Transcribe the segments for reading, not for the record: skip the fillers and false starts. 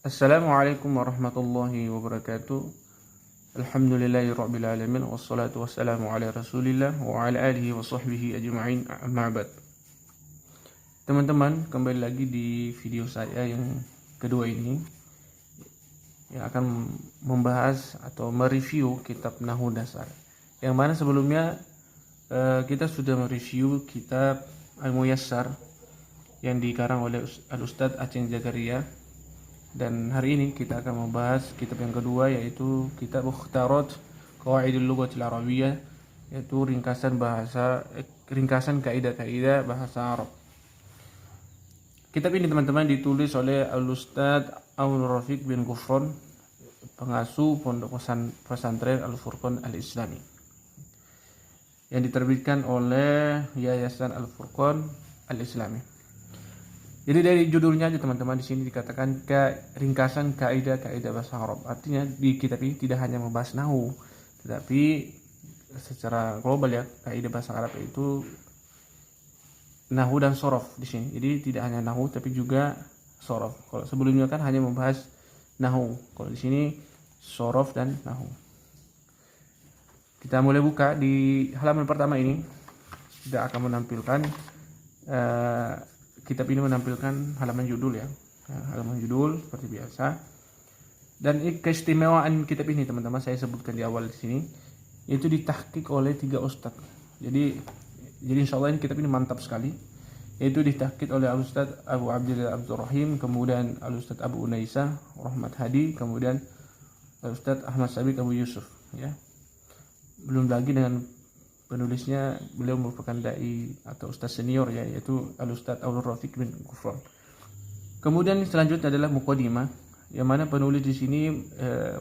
Assalamualaikum warahmatullahi wabarakatuh. Alhamdulillahi rabbil alamin wassalatu wassalamu ala Rasulillah wa ala alihi wa sahbihi ajma'in. Amma ba'd. Teman-teman, kembali lagi di video saya yang kedua ini yang akan membahas atau mereview kitab Nahwu Dasar. Yang mana sebelumnya kita sudah mereview kitab Al-Muyassar yang dikarang oleh Al-Ustadz Aceng Zakaria. Dan hari ini kita akan membahas kitab yang kedua, yaitu kitab Mukhtarat Qawaidul Lughatil Arabiyyah, yaitu ringkasan kaidah-kaidah bahasa Arab. Kitab ini teman-teman ditulis oleh Al-Ustadz Abdul Rafiq bin Ghufran, pengasuh pondok pesantren Al-Furqan Al-Islami, yang diterbitkan oleh Yayasan Al-Furqan Al-Islami. Jadi dari judulnya aja teman-teman, di sini dikatakan ringkasan kaidah-kaidah bahasa Arab. Artinya di kitab ini tidak hanya membahas nahwu, tetapi secara global ya, kaidah bahasa Arab itu nahwu dan sorof di sini. Jadi tidak hanya nahwu tapi juga sorof. Kalau sebelumnya kan hanya membahas nahwu, kalau di sini sorof dan nahwu. Kita mulai buka di halaman pertama ini. Kita akan menampilkan kitab ini menampilkan halaman judul ya, halaman judul seperti biasa. Dan keistimewaan kitab ini teman-teman saya sebutkan di awal di sini, yaitu ditahqiq oleh 3 ustadz. Jadi insyaallah ini kitab ini mantap sekali, yaitu ditahqiq oleh Al-Ustadz Abu Abdillah Abdul Rahim, kemudian Al-Ustadz Abu Unaisa Rahmat Hadi, kemudian Al-Ustadz Ahmad Sabiq Abu Yusuf ya. Belum lagi dengan penulisnya, beliau merupakan dai atau ustaz senior ya, yaitu Al-Ustadz Abdul Rafiq bin Ghufran. Kemudian selanjutnya adalah muqaddimah, yang mana penulis di sini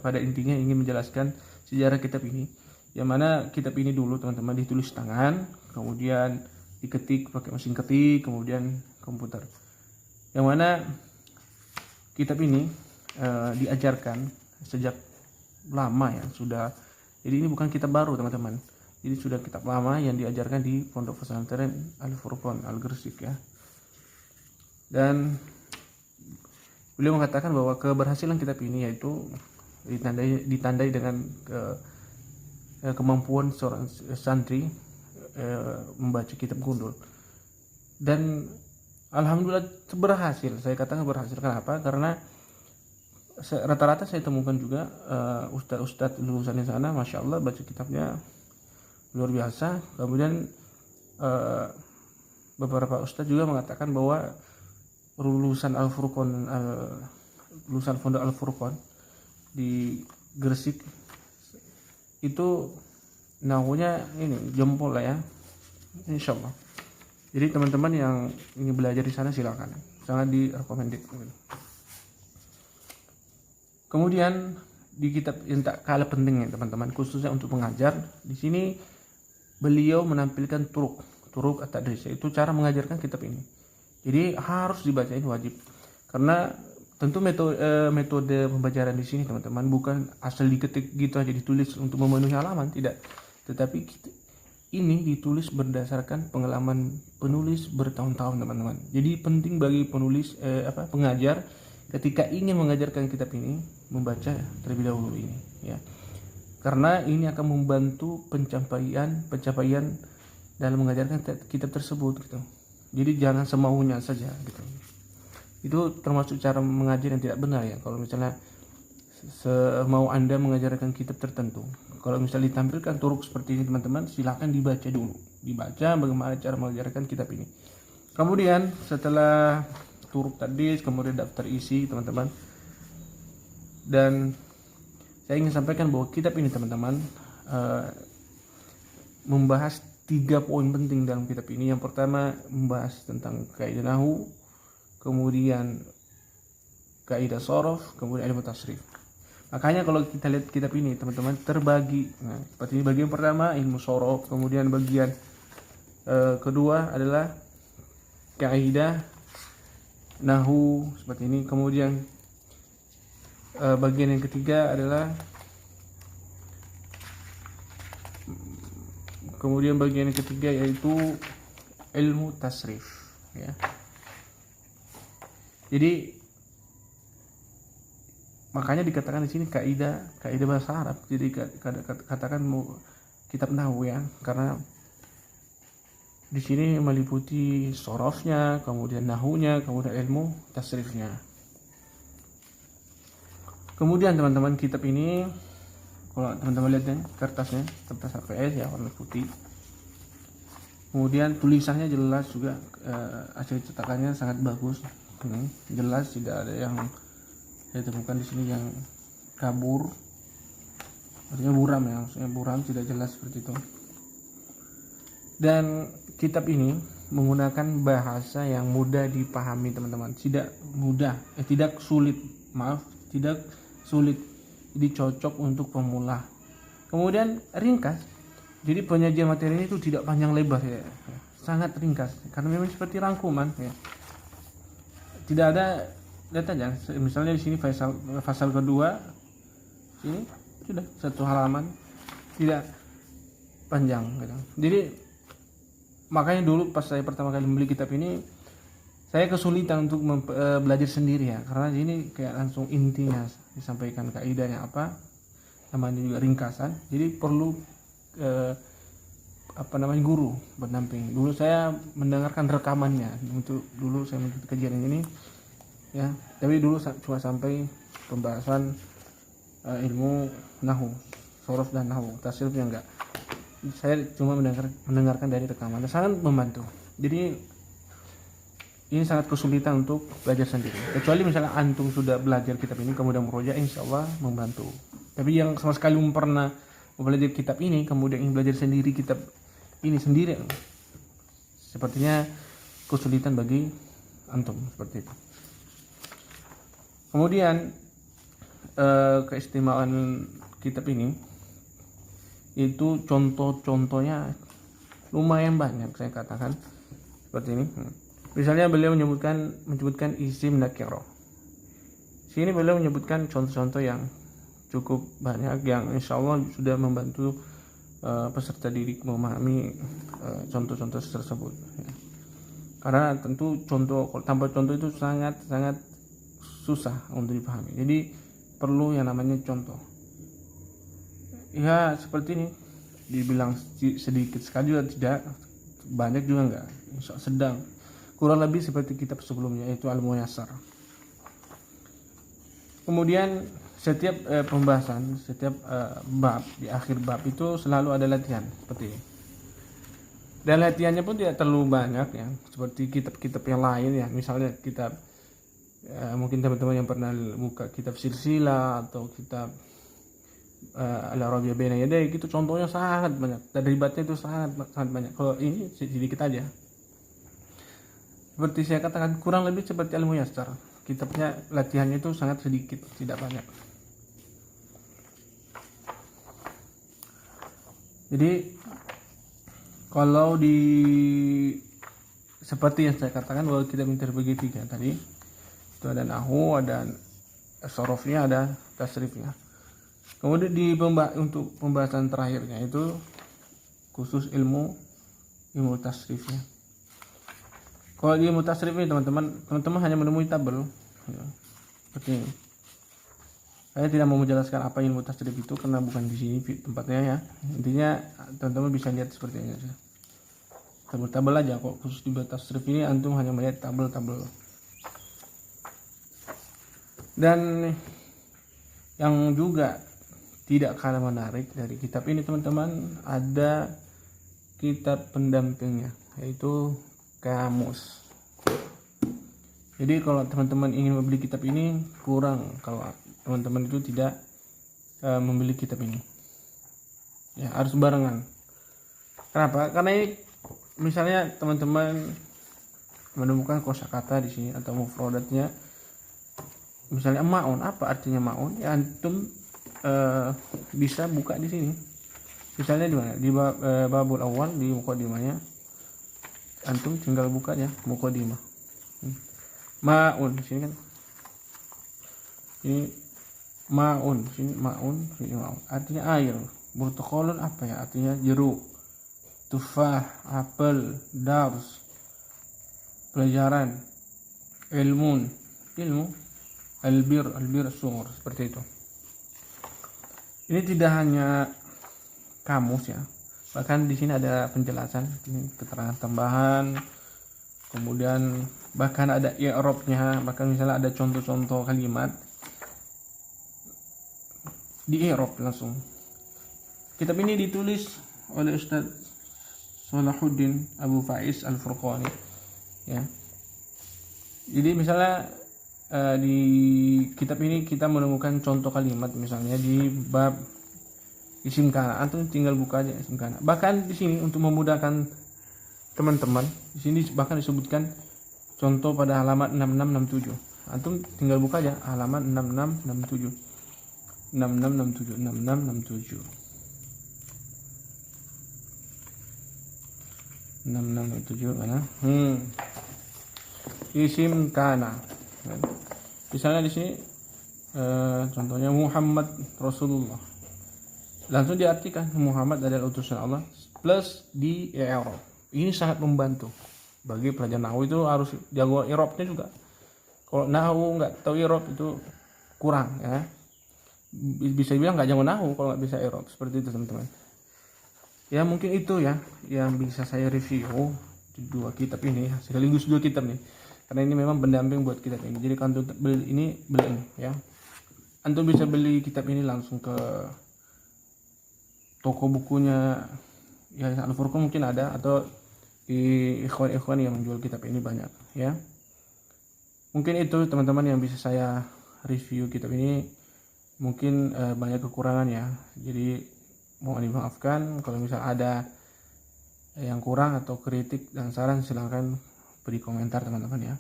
pada intinya ingin menjelaskan sejarah kitab ini. Yang mana kitab ini dulu teman-teman ditulis tangan, kemudian diketik pakai mesin ketik, kemudian komputer. Yang mana kitab ini diajarkan sejak lama ya, sudah. Jadi ini bukan kitab baru teman-teman. Jadi sudah kitab lama yang diajarkan di pondok pesantren Al-Furqan Al-Gresik ya. Dan beliau mengatakan bahwa keberhasilan kitab ini yaitu ditandai dengan kemampuan seorang santri membaca kitab gundul. Dan alhamdulillah berhasil. Saya katakan berhasil. Kenapa? Karena rata-rata saya temukan juga ustadz-ustadz lulusan di sana, masya Allah, baca kitabnya luar biasa. Kemudian beberapa ustadz juga mengatakan bahwa lulusan Al-Furqan, lulusan pondok Al-Furqan di Gresik itu nahwunya ini jempol lah ya, insyaallah. Jadi teman-teman yang ingin belajar di sana silakan, sangat direkomendasi. Kemudian di kitab yang tak kalah pentingnya teman-teman, khususnya untuk mengajar, di sini beliau menampilkan turuk at-tadris, itu cara mengajarkan kitab ini. Jadi harus dibacain, wajib. Karena tentu metode pembelajaran di sini teman-teman bukan asal diketik gitu aja ditulis untuk memenuhi halaman, tidak. Tetapi ini ditulis berdasarkan pengalaman penulis bertahun-tahun teman-teman. Jadi penting bagi penulis pengajar ketika ingin mengajarkan kitab ini membaca terlebih dahulu ini ya. Karena ini akan membantu pencapaian dalam mengajarkan kitab tersebut gitu. Jadi jangan semaunya saja gitu. Itu termasuk cara mengajar yang tidak benar ya. Kalau misalnya semau Anda mengajarkan kitab tertentu, kalau misalnya ditampilkan turuk seperti ini teman-teman, silakan dibaca dulu. Dibaca bagaimana cara mengajarkan kitab ini. Kemudian setelah turuk tadi, kemudian daftar isi teman-teman. Dan saya ingin sampaikan bahwa kitab ini teman-teman membahas 3 poin penting dalam kitab ini. Yang pertama membahas tentang kaidah nahwu, kemudian kaidah sorof, kemudian ilmu tasrif. Makanya kalau kita lihat kitab ini teman-teman terbagi. Nah, seperti ini bagian pertama ilmu sorof, kemudian bagian kedua adalah kaidah nahwu seperti ini, kemudian bagian yang ketiga adalah yaitu ilmu tasrif ya. Jadi makanya dikatakan di sini kaidah bahasa Arab. Jadi katakan kitab nahwu ya, karena di sini meliputi sorofnya, kemudian nahunya, kemudian ilmu tasrifnya. Kemudian teman-teman, kitab ini kalau teman-teman lihat ya, kertas HVS ya, warna putih. Kemudian tulisannya jelas juga, hasil cetakannya sangat bagus, jelas, tidak ada yang saya temukan di sini yang kabur, artinya buram ya, maksudnya buram, tidak jelas seperti itu. Dan kitab ini menggunakan bahasa yang mudah dipahami teman-teman, tidak sulit, jadi cocok untuk pemula. Kemudian ringkas, jadi penyajian materi ini itu tidak panjang lebar ya, sangat ringkas, karena memang seperti rangkuman ya. Tidak ada, lihat aja, misalnya di sini pasal kedua, ini sudah satu halaman, tidak panjang gitu. Jadi makanya dulu pas saya pertama kali membeli kitab ini, saya kesulitan untuk belajar sendiri ya, karena ini kayak langsung intinya disampaikan, kaidahnya apa, namanya juga ringkasan. Jadi perlu guru berdamping. Dulu saya mendengarkan rekamannya, untuk dulu saya mengikuti kajian ini ya, tapi dulu cuma sampai pembahasan ilmu nahwu, sorof dan nahwu, tasrifnya enggak. Saya cuma mendengarkan dari rekaman, sangat membantu. Jadi ini sangat kesulitan untuk belajar sendiri, kecuali misalnya antum sudah belajar kitab ini kemudian meroja, insya Allah membantu. Tapi yang sama sekali belum pernah belajar kitab ini kemudian ingin belajar sendiri kitab ini sendiri, sepertinya kesulitan bagi antum seperti itu. Kemudian keistimewaan kitab ini itu contoh-contohnya lumayan banyak, saya katakan seperti ini. Misalnya beliau menyebutkan isim nakirah. Sini beliau menyebutkan contoh-contoh yang cukup banyak yang insya Allah sudah membantu peserta didik memahami contoh-contoh tersebut. Karena tentu tanpa contoh itu sangat susah untuk dipahami. Jadi perlu yang namanya contoh. Ya seperti ini, dibilang sedikit sekali juga tidak, banyak juga enggak, sedang, kurang lebih seperti kitab sebelumnya, yaitu Al-Muyassar. Kemudian setiap pembahasan, setiap bab, di akhir bab itu selalu ada latihan seperti ini. Dan latihannya pun tidak terlalu banyak ya, seperti kitab-kitab yang lain ya. Misalnya kitab, mungkin teman-teman yang pernah buka kitab Silsilah atau kitab Al-Arabiyah Baina Yaday, gitu contohnya sangat banyak, dan ribatnya itu sangat banyak. Kalau ini sedikit aja. Seperti saya katakan, kurang lebih seperti Al-Muyassar, kitabnya latihannya itu sangat sedikit, tidak banyak. Jadi kalau seperti yang saya katakan bahwa kita terbagi tiga tadi, itu ada nahwu, ada sorofnya, ada tasrifnya. Kemudian untuk pembahasan terakhirnya itu khusus ilmu tasrifnya. Kalau di ilmu tasrif ini teman-teman hanya menemui tabel ya, seperti ini. Saya tidak mau menjelaskan apa ilmu tasrif itu karena bukan di sini tempatnya ya. Intinya teman-teman bisa lihat seperti ini saja. Tabel-tabel aja. Kok khusus di tasrif ini antum hanya melihat tabel-tabel. Dan yang juga tidak kalah menarik dari kitab ini teman-teman, ada kitab pendampingnya, yaitu kamus. Jadi kalau teman-teman ingin membeli kitab ini, kurang kalau teman-teman itu tidak membeli kitab ini ya, harus barengan. Kenapa? Karena ini misalnya teman-teman menemukan kosakata di sini atau mufradatnya, misalnya maun, apa artinya maun ya, antum bisa buka di sini. Misalnya di mana? Di babul awal, di muqaddimahnya antum tinggal buka ya muqaddimah. Maun di sini kan. Ini maun, sini maun, sini maun. Artinya air. Burtukolun apa ya? Artinya jeruk. Tufah, apel, dars, pelajaran, ilmu. albir sumur, seperti itu. Ini tidak hanya kamus ya, bahkan di sini ada penjelasan, ini keterangan tambahan, kemudian bahkan ada i'rabnya, bahkan misalnya ada contoh-contoh kalimat di i'rab langsung. Kitab ini ditulis oleh Ustaz Salahuddin Abu Faiz Al-Furqani ya. Jadi misalnya di kitab ini kita menemukan contoh kalimat, misalnya di bab isim kana, antum tinggal buka aja isim kana. Bahkan di sini untuk memudahkan teman-teman, di sini bahkan disebutkan contoh pada halaman 6667. Antum tinggal buka aja halaman 6667. 6667 mana? Isim kana. Misalnya di sini contohnya Muhammad Rasulullah. Langsung diartikan Muhammad adalah utusan Allah plus di i'rab. Ini sangat membantu bagi pelajar nahwu, itu harus jago i'rabnya juga. Kalau nahwu nggak tahu i'rab itu kurang ya. Bisa bilang nggak jago nahwu kalau nggak bisa i'rab, seperti itu teman-teman. Ya mungkin itu ya yang bisa saya review dua kitab ini, sekaligus dua kitab nih, karena ini memang pendamping buat kitab ini. Jadi kalau untuk beli ini ya, antum bisa beli kitab ini langsung ke toko bukunya ya, Al-Furqan mungkin ada, atau di ikhwan-ikhwan yang menjual kitab ini banyak ya. Mungkin itu teman-teman yang bisa saya review kitab ini. Mungkin banyak kekurangan ya, jadi mohon dimaafkan kalau misal ada yang kurang atau kritik dan saran, silahkan beri komentar teman-teman ya.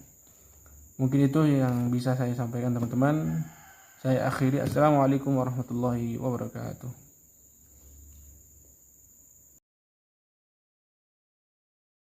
Mungkin itu yang bisa saya sampaikan teman-teman. Saya akhiri. Assalamualaikum warahmatullahi wabarakatuh.